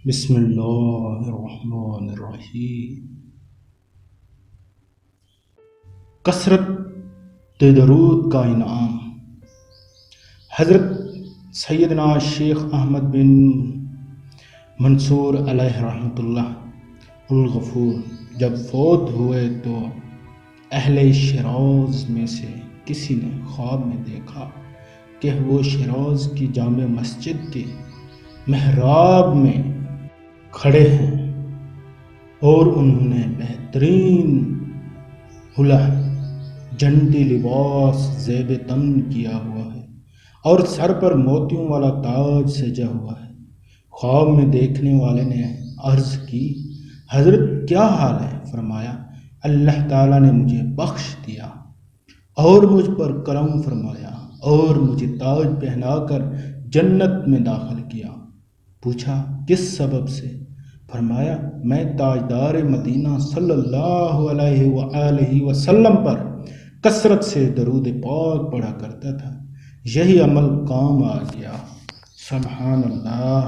بسم اللہ الرحمن الرحیم۔ کثرت درود کا انعام۔ حضرت سیدنا شیخ احمد بن منصور علیہ رحمۃ اللہ الغفور جب فوت ہوئے تو اہل شیراز میں سے کسی نے خواب میں دیکھا کہ وہ شیراز کی جامع مسجد کے محراب میں کھڑے ہیں اور انہوں نے بہترین حلہ جنتی لباس زیب تن کیا ہوا ہے اور سر پر موتیوں والا تاج سجا ہوا ہے۔ خواب میں دیکھنے والے نے عرض کی، حضرت کیا حال ہے؟ فرمایا، اللہ تعالیٰ نے مجھے بخش دیا اور مجھ پر کرم فرمایا اور مجھے تاج پہنا کر جنت میں داخل کیا۔ پوچھا کس سبب سے؟ فرمایا، میں تاجدار مدینہ صلی اللہ علیہ وآلہ وسلم پر کثرت سے درود پاک پڑھا کرتا تھا، یہی عمل کام آ گیا۔ سبحان اللہ۔